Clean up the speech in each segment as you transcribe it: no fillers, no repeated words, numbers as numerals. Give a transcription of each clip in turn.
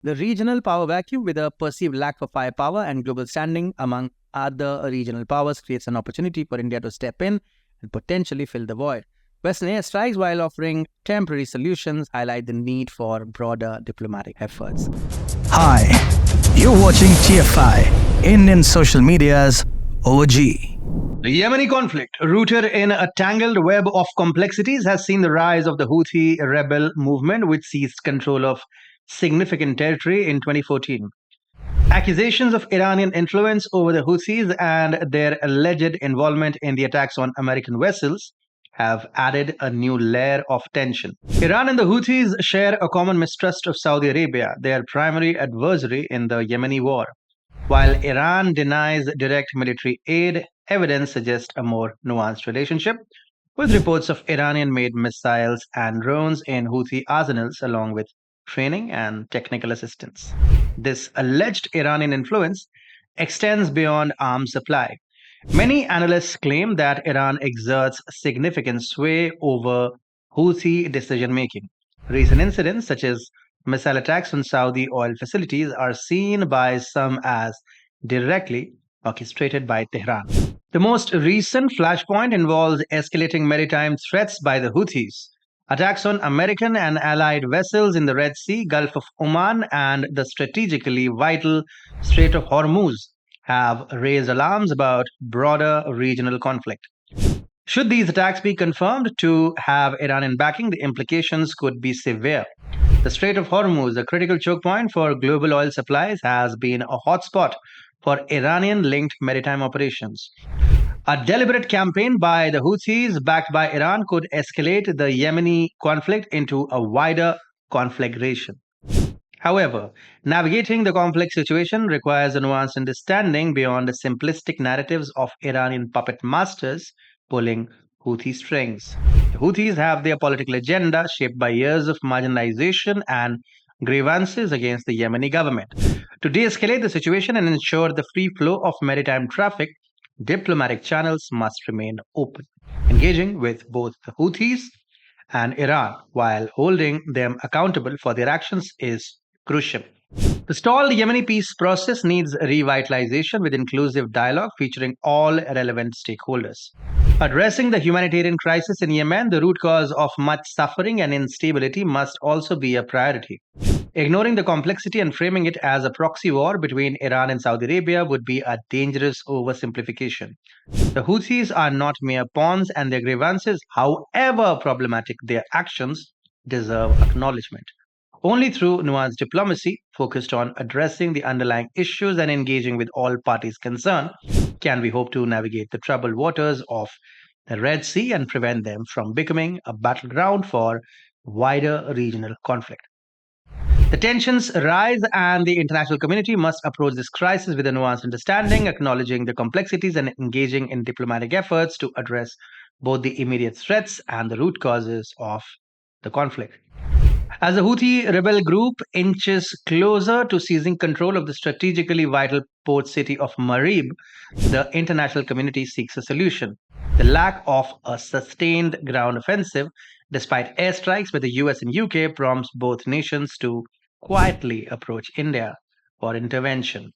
The regional power vacuum, with a perceived lack of firepower and global standing among other regional powers, creates an opportunity for India to step in and potentially fill the void. Western airstrikes, while offering temporary solutions, highlight the need for broader diplomatic efforts. Hi, you're watching TFI, Indian social media's OG. The Yemeni conflict, rooted in a tangled web of complexities, has seen the rise of the Houthi rebel movement, which seized control of significant territory in 2014. Accusations of Iranian influence over the Houthis and their alleged involvement in the attacks on American vessels have added a new layer of tension. Iran and the Houthis share a common mistrust of Saudi Arabia, their primary adversary in the Yemeni war. While Iran denies direct military aid, evidence suggests a more nuanced relationship, with reports of Iranian made missiles and drones in Houthi arsenals, along with training and technical assistance. This alleged Iranian influence extends beyond arms supply. Many analysts claim that Iran exerts significant sway over Houthi decision making. Recent incidents, such as missile attacks on Saudi oil facilities, are seen by some as directly orchestrated by Tehran. The most recent flashpoint involves escalating maritime threats by the Houthis. Attacks on American and allied vessels in the Red Sea, Gulf of Oman, and the strategically vital Strait of Hormuz have raised alarms about broader regional conflict. Should these attacks be confirmed to have Iranian backing, the implications could be severe. The Strait of Hormuz, a critical choke point for global oil supplies, has been a hotspot for Iranian linked maritime operations. A deliberate campaign by the Houthis, backed by Iran, could escalate the Yemeni conflict into a wider conflagration. However, navigating the complex situation requires a nuanced understanding beyond the simplistic narratives of Iranian puppet masters pulling Houthi strings. The Houthis have their political agenda shaped by years of marginalization and grievances against the Yemeni government. To de escalate the situation and ensure the free flow of maritime traffic, diplomatic channels must remain open, engaging with both the Houthis and Iran while holding them accountable for their actions is crucial. The stalled Yemeni peace process needs revitalization with inclusive dialogue featuring all relevant stakeholders. Addressing the humanitarian crisis in Yemen, the root cause of much suffering and instability, must also be a priority. Ignoring the complexity and framing it as a proxy war between Iran and Saudi Arabia would be a dangerous oversimplification. The Houthis are not mere pawns, and their grievances, however problematic their actions, deserve acknowledgement. Only through nuanced diplomacy, focused on addressing the underlying issues and engaging with all parties concerned, can we hope to navigate the troubled waters of the Red Sea and prevent them from becoming a battleground for wider regional conflict. The tensions rise, and the international community must approach this crisis with a nuanced understanding, acknowledging the complexities and engaging in diplomatic efforts to address both the immediate threats and the root causes of the conflict. As the Houthi rebel group inches closer to seizing control of the strategically vital port city of Marib, the international community seeks a solution. The lack of a sustained ground offensive, despite airstrikes by the US and UK, prompts both nations to quietly approach India for intervention.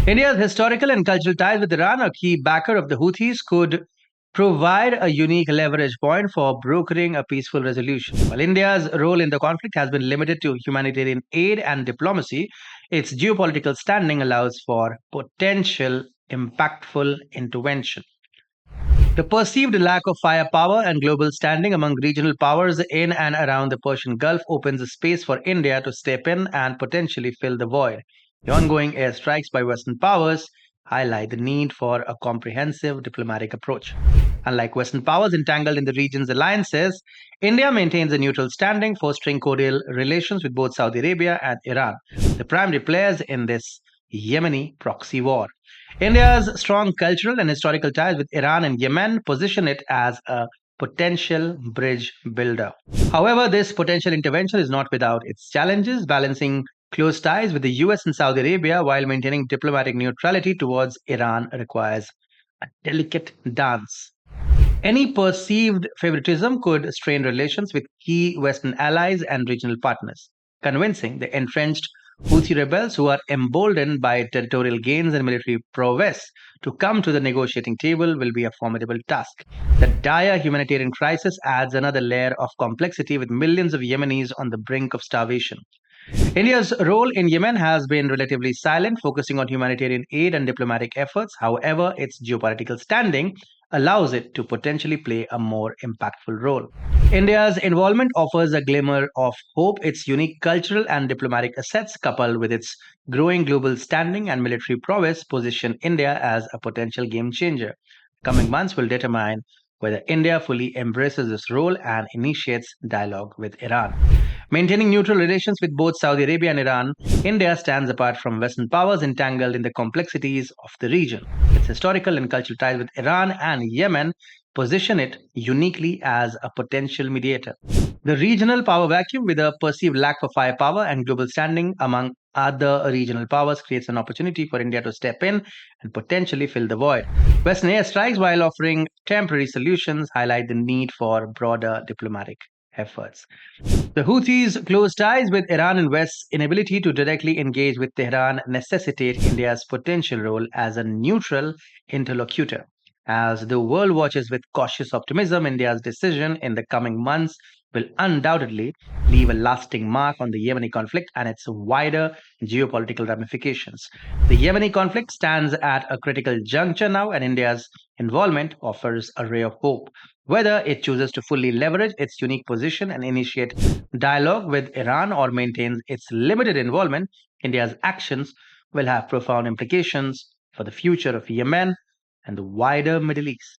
India's historical and cultural ties with Iran, a key backer of the Houthis, could provide a unique leverage point for brokering a peaceful resolution. While India's role in the conflict has been limited to humanitarian aid and diplomacy, its geopolitical standing allows for potential impactful intervention. The perceived lack of firepower and global standing among regional powers in and around the Persian Gulf opens a space for India to step in and potentially fill the void. The ongoing airstrikes by Western powers highlight the need for a comprehensive diplomatic approach. Unlike Western powers entangled in the region's alliances, India maintains a neutral standing, fostering cordial relations with both Saudi Arabia and Iran, the primary players in this Yemeni proxy war. India's strong cultural and historical ties with Iran and Yemen position it as a potential bridge builder. However, this potential intervention is not without its challenges. Balancing close ties with the US and Saudi Arabia while maintaining diplomatic neutrality towards Iran requires a delicate dance. Any perceived favoritism could strain relations with key Western allies and regional partners. Convincing the entrenched Houthi rebels, who are emboldened by territorial gains and military prowess to come to the negotiating table, will be a formidable task. The dire humanitarian crisis adds another layer of complexity, with millions of Yemenis on the brink of starvation. India's role in Yemen has been relatively silent, focusing on humanitarian aid and diplomatic efforts. However, its geopolitical standing allows it to potentially play a more impactful role. India's involvement offers a glimmer of hope. Its unique cultural and diplomatic assets, coupled with its growing global standing and military prowess, position India as a potential game changer. Coming months will determine whether India fully embraces this role and initiates dialogue with Iran. Maintaining neutral relations with both Saudi Arabia and Iran, India stands apart from Western powers entangled in the complexities of the region. Its historical and cultural ties with Iran and Yemen position it uniquely as a potential mediator. The regional power vacuum, with a perceived lack of firepower and global standing among other regional powers, creates an opportunity for India to step in and potentially fill the void. Western airstrikes, while offering temporary solutions, highlight the need for broader diplomatic efforts. The Houthis' close ties with Iran and West's inability to directly engage with Tehran necessitate India's potential role as a neutral interlocutor. As the world watches with cautious optimism, India's decision in the coming months will undoubtedly leave a lasting mark on the Yemeni conflict and its wider geopolitical ramifications. The Yemeni conflict stands at a critical juncture now, and India's involvement offers a ray of hope. Whether it chooses to fully leverage its unique position and initiate dialogue with Iran or maintains its limited involvement, India's actions will have profound implications for the future of Yemen and the wider Middle East.